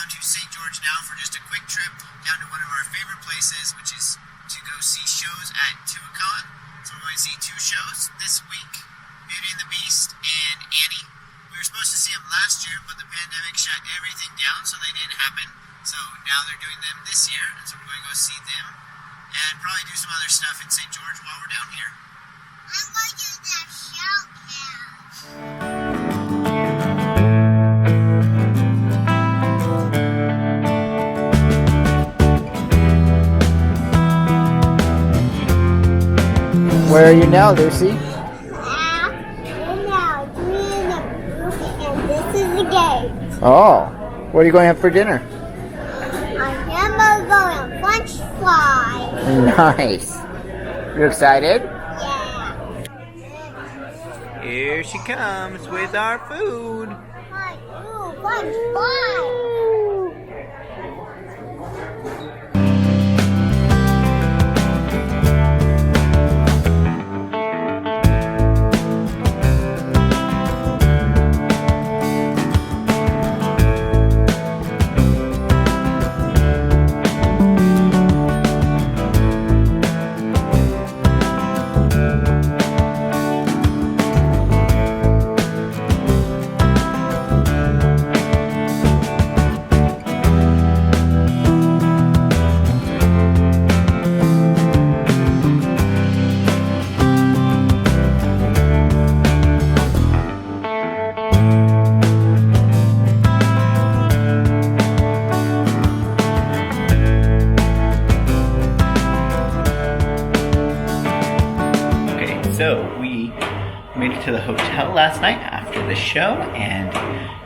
down to St. George now for just a quick trip down to one of our favorite places, which is to go see shows at Tuacahn. So we're going to see two shows this week, Beauty and the Beast and Annie. We were supposed to see them last year, but the pandemic shut everything down, so they didn't happen. So now they're doing them this year, and so we're going to go see them and probably do some other stuff in St. George while we're down here. I'm going to do that show now. Where are you now, Lucy? Now, doing the roof, and this is the gate. Oh, what are you going to have for dinner? I'm going French fries. Nice. You excited? Yeah. Here she comes with our food. French fries. So we made it to the hotel last night after the show, and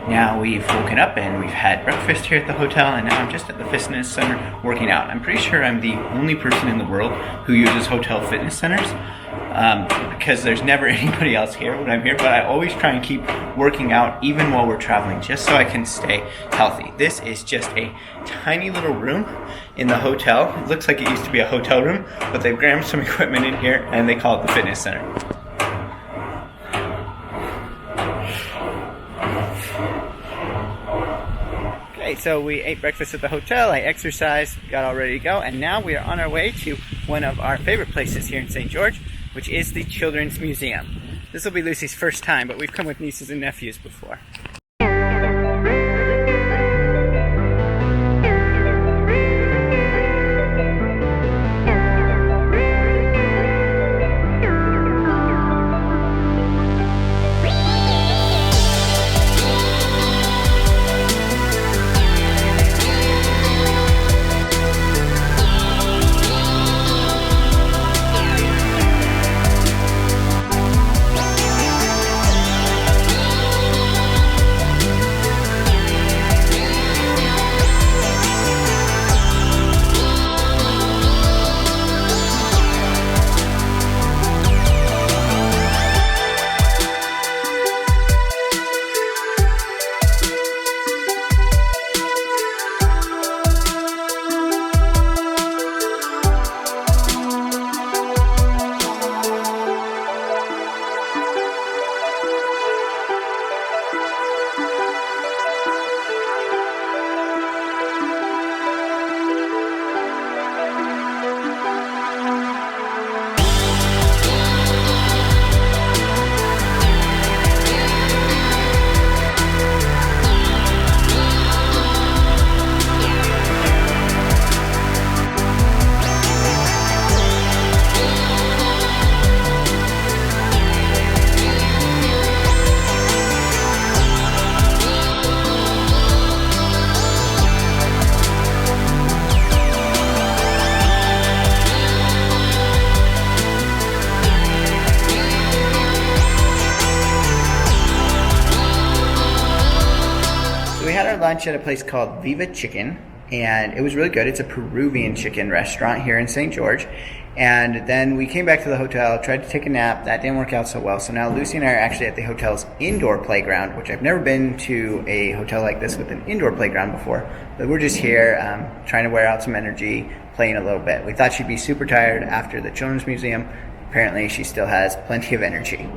now we've woken up and we've had breakfast here at the hotel, and now I'm just at the fitness center working out. I'm pretty sure I'm the only person in the world who uses hotel fitness centers because there's never anybody else here when I'm here, but I always try and keep working out even while we're traveling just so I can stay healthy. This is just a tiny little room in the hotel. It looks like it used to be a hotel room, but they've crammed some equipment in here and they call it the fitness center. Okay, so we ate breakfast at the hotel, I exercised, got all ready to go, and now we are on our way to one of our favorite places here in St. George, which is the Children's Museum. This will be Lucy's first time, but we've come with nieces and nephews before. Lunch at a place called Viva Chicken, and it was really good. It's a Peruvian chicken restaurant here in St. George. And then we came back to the hotel, tried to take a nap. That didn't work out so well. So now Lucy and I are actually at the hotel's indoor playground, which I've never been to a hotel like this with an indoor playground before. But we're just here trying to wear out some energy, playing a little bit. We thought she'd be super tired after the Children's Museum. Apparently she still has plenty of energy.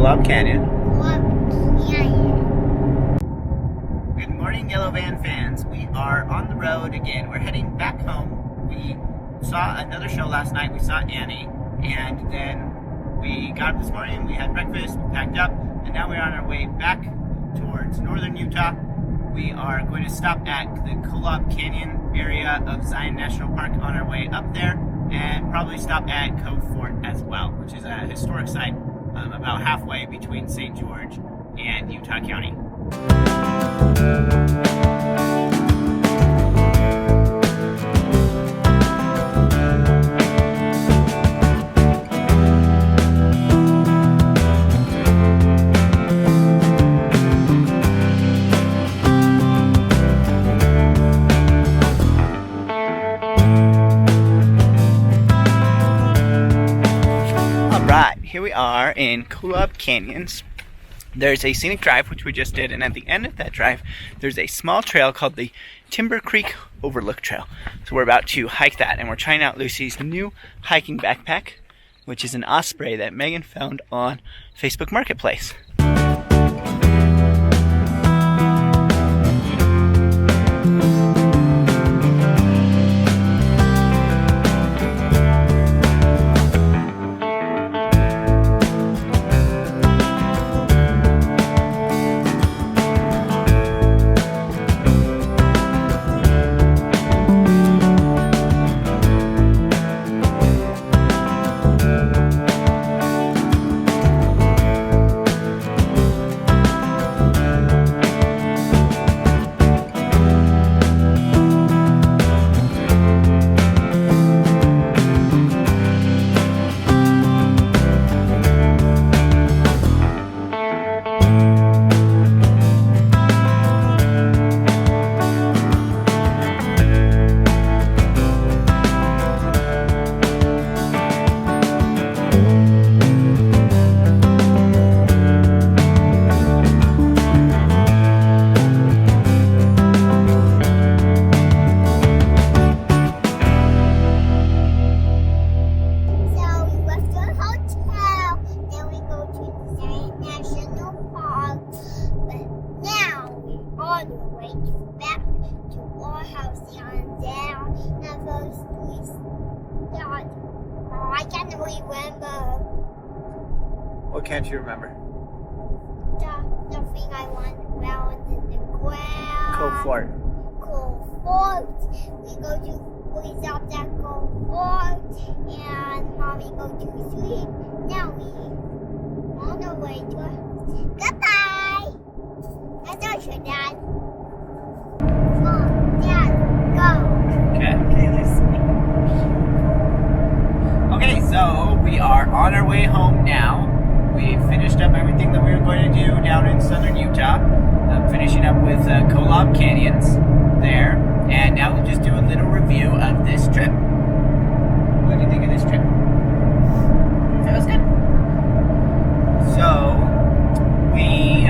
Kolob Canyon. Kolob Canyons. Good morning, Yellow Van fans. We are on the road again. We're heading back home. We saw another show last night. We saw Annie, and then we got up this morning. We had breakfast. We packed up, and now we're on our way back towards northern Utah. We are going to stop at the Kolob Canyon area of Zion National Park on our way up there, and probably stop at Cove Fort as well, which is a historic site about halfway between St. George and Utah County. Here we are in Kolob Canyons. There's a scenic drive, which we just did, and at the end of that drive, there's a small trail called the Timber Creek Overlook Trail. So we're about to hike that, and we're trying out Lucy's new hiking backpack, which is an Osprey that Megan found on Facebook Marketplace. I can't remember. What can't you remember? The thing I want around in the ground. Cove Fort. Cove Fort. We stopped at Cove Fort, and Mommy go to sleep. Now we on the way to our house. Goodbye. That's all your dad. Mom, Dad, go. Okay, let's see. Okay, so we are on our way home now. We finished up everything that we were going to do down in southern Utah. Finishing up with Kolob Canyons there. And now we'll just do a little review of this trip. What do you think of this trip? That was good. So, we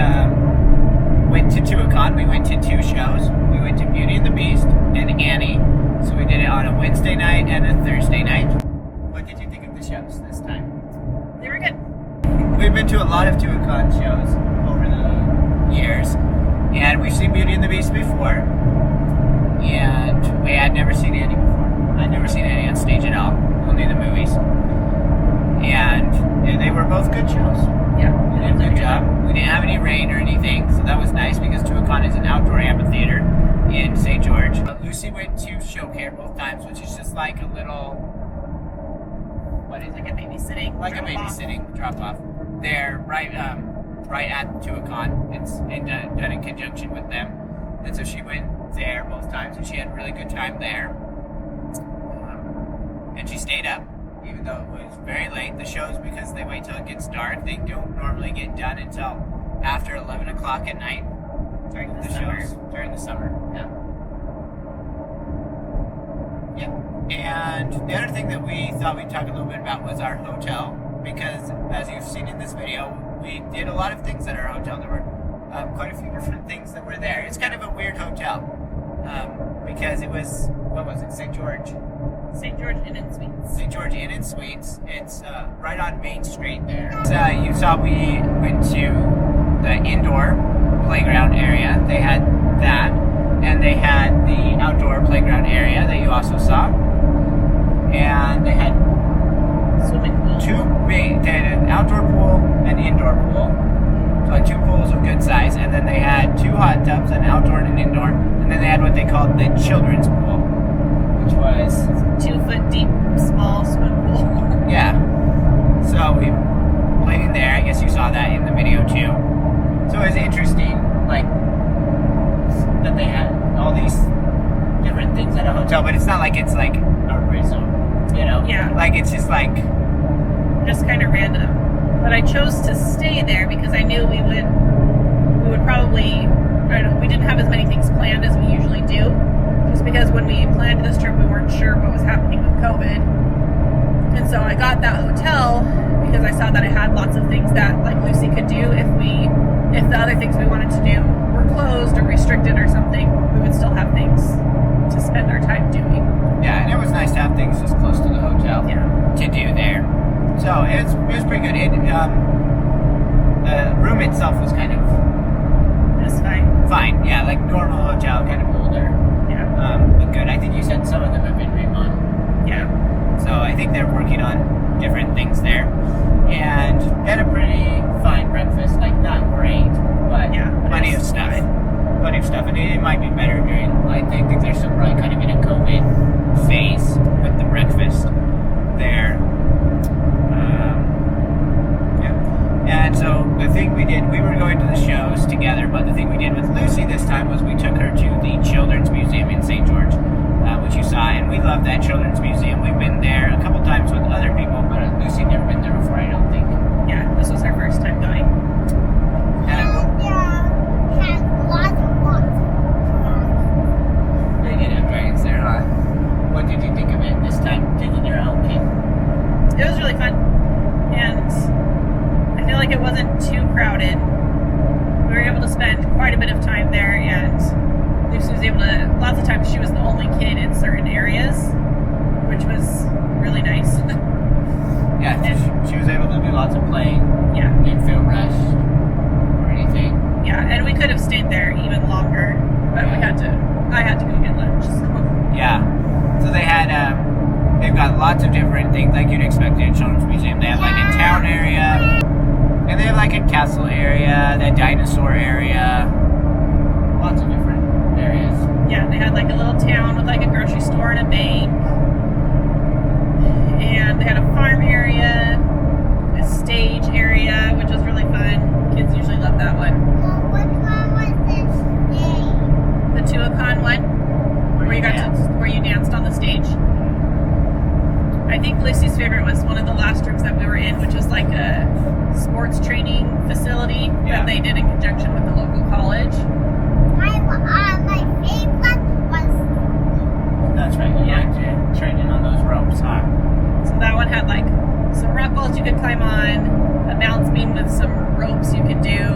went to Tuacahn. We went to 2 shows. We went to Beauty and the Beast and Annie. So we did it on a Wednesday night and a Thursday night. What did you think of the shows this time? They were good. We've been to a lot of Tuacahn shows over the years, and we've seen Beauty and the Beast before, and we had never seen Annie before. I'd never seen Annie on stage at all, only the movies. And they were both good shows. Yeah. They did a good job. We didn't have any rain or anything, so that was nice because Tuacahn is an outdoor amphitheater in St. George. Lucy went to show care both times, which is just like a little, what is it? Like a babysitting. Like a babysitting drop-off. They're right at Tuacahn. It's done in conjunction with them. And so she went there both times, and she had a really good time there. And she stayed up, even though it was very late. The shows, because they wait till it gets dark, they don't normally get done until after 11 o'clock at night. During the summer. Shows during the summer. Yeah. And the other thing that we thought we'd talk a little bit about was our hotel, because as you've seen in this video, we did a lot of things at our hotel. There were quite a few different things that were there. It's kind of a weird hotel because it was, what was it, St. George St. George Inn and Suites. St. George Inn and Suites. It's right on Main Street there. You saw we went to the indoor playground area. They had that. And they had the outdoor playground area that you also saw. And they had Swimming pool. they had an outdoor pool and indoor pool. So like 2 pools of good size. And then they had 2 hot tubs, an outdoor and an indoor. And then they had what they called the children's pool, which was 2 foot deep, small swimming pool. yeah. So we played in there. I guess you saw that in the video too. So it was interesting, like, that they had all these different things at a hotel, but it's not like it's like a resort, you know? Yeah. Like it's just like, Just kind of random. But I chose to stay there because I knew we would probably, I don't know, we didn't have as many things planned as we usually do. Just because when we planned this trip, we weren't sure what was happening with COVID. And so I got that hotel because I saw that it had lots of things that like Lucy could do if the other things we wanted to do were closed or restricted or something, we would still have things to spend our time doing. yeah, and it was nice to have things just close to the hotel Yeah. to do there. So it was pretty good. The room itself was kind of It's fine. fine, yeah, like normal hotel, kind of older, Yeah. but good. I think you said some of them have been remodeled. Yeah. So I think they're working on different things there. And they had a pretty fine breakfast, like not great, but Yeah, but plenty of it's stuff. fine. Plenty of stuff. And it might be better during, I think they're still probably kind of in a COVID phase with the breakfast there. Yeah. And so the thing we did, we were going to the shows together, but the thing we did with Lucy this time was we took her to the Children's Museum in St. George, which you saw, and we love that Children's Museum. We've been there a couple times with other people, but Lucy never been there before, I don't think. Yeah. This was our first time going. And Had lots of lots. they did have dragons there, huh? What did you think of it this time, taking your own kid? It was really fun. And I feel like it wasn't too crowded. We were able to spend quite a bit of time there, and Lucy was able to, lots of times she was the only kid in certain areas, which was really nice. Yeah, she was able to do lots of playing. Yeah. Didn't feel rushed or anything. Yeah, and we could have stayed there even longer, but I had to go get lunch. So. Yeah. So they had, they've got lots of different things like you'd expect in a children's museum. They have like a town area, and they have like a castle area, that dinosaur area, lots of different areas. Yeah, they had like a little town with like a grocery store and a bank. And they had a farm area, a stage area, which was really fun. Kids usually love that one. Well, which one was this day? The Tuacahn one, where you danced on the stage. I think Lucy's favorite was one of the last rooms that we were in, which was like a sports training facility Yeah. that they did in conjunction with the local college. My favorite was That's right. You Yeah. like to training on those ropes, huh? So that one had like some rock walls you could climb on, a balance beam with some ropes you could do.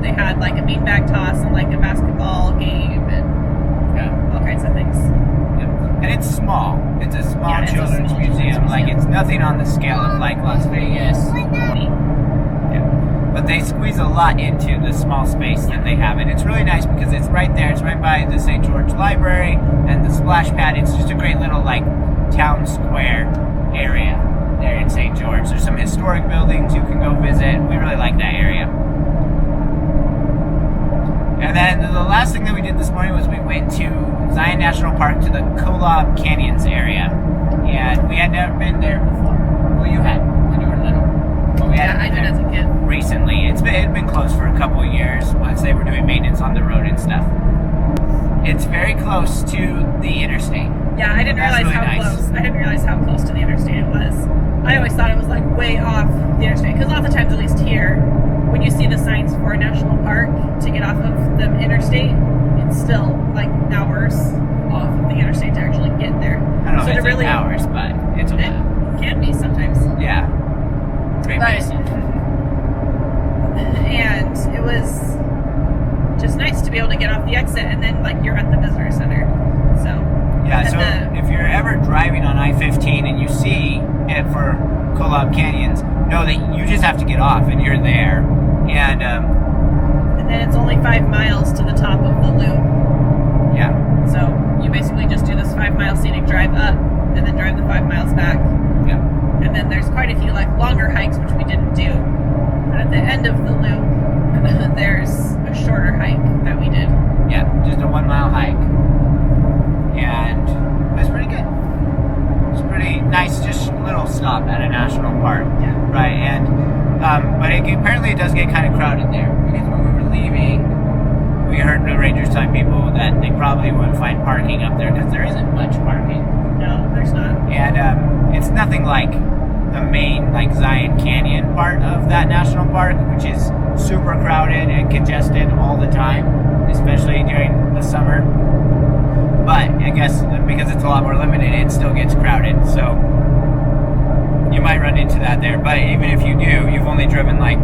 They had like a beanbag toss and like a basketball game and Yeah. all kinds of things. And it's small. It's a small Yeah, it's a children's small museum. children's Like museum. it's nothing on the scale of like Las Vegas. Yeah. But they squeeze a lot into the small space that they have. And it's really nice because it's right there. It's right by the St. George Library and the splash pad. It's just a great little like town square area there in St. George. There's some historic buildings you can go visit. We really like that area. And then the last thing that we did this morning was we went to Zion National Park to the Kolob Canyons area. And we had never been there before. Well, you had when you were little. But we Yeah, hadn't I been did there as a kid. recently. It had been closed for a couple of years once they were doing maintenance on the road and stuff. It's very close to the interstate. Yeah, I didn't That's realize really how nice. close. I didn't realize how close to the interstate it was. I always thought it was like way off the interstate because lots of times, at least here, when you see the signs for a national park to get off of the interstate, it's still like hours off of the interstate to actually get there. I don't know So if to it's really, hours, but it's a it lot. can be sometimes. Yeah. Great But- place. And it was just nice to be able to get off the exit and then like you're at the visitor center. So Yeah, and so if you're ever driving on I-15 and you see it for Kolob Canyons, know that you just have to get off and you're there. And then it's only 5 miles to the top of the loop. yeah. So you basically just do this 5-mile scenic drive up and then drive the 5 miles back. Yeah. And then there's quite a few like longer hikes, which we didn't do. But at the end of the loop, there's a shorter hike that we did. Yeah, just a 1 mile hike. And that's pretty good. It's pretty nice, just a little stop at a national park. Yeah. Right, and but apparently it does get kind of crowded there. Because when we were leaving, we heard the rangers telling people that they probably wouldn't find parking up there because there isn't much parking. No, there's not. And it's nothing like the main like Zion Canyon part of that national park, which is super crowded and congested all the time, especially during the summer. But I guess because it's a lot more limited, it still gets crowded. So you might run into that there. But even if you do, you've only driven like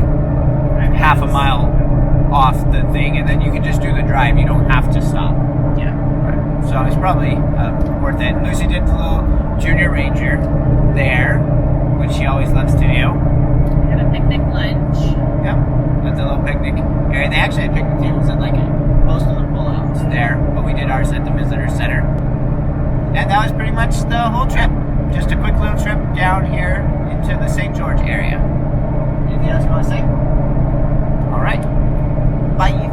half a mile off the thing, and then you can just do the drive. You don't have to stop. Yeah. So it's probably worth it. Lucy did the little junior ranger there, which she always loves to do. Had a picnic lunch. Yep, that's a little picnic area. They actually had picnic tables at like most of the pullouts there, but we did ours at the visitor center. And that was pretty much the whole trip. Just a quick little trip down here into the St. George area. Anything else you want to say? All right. Bye.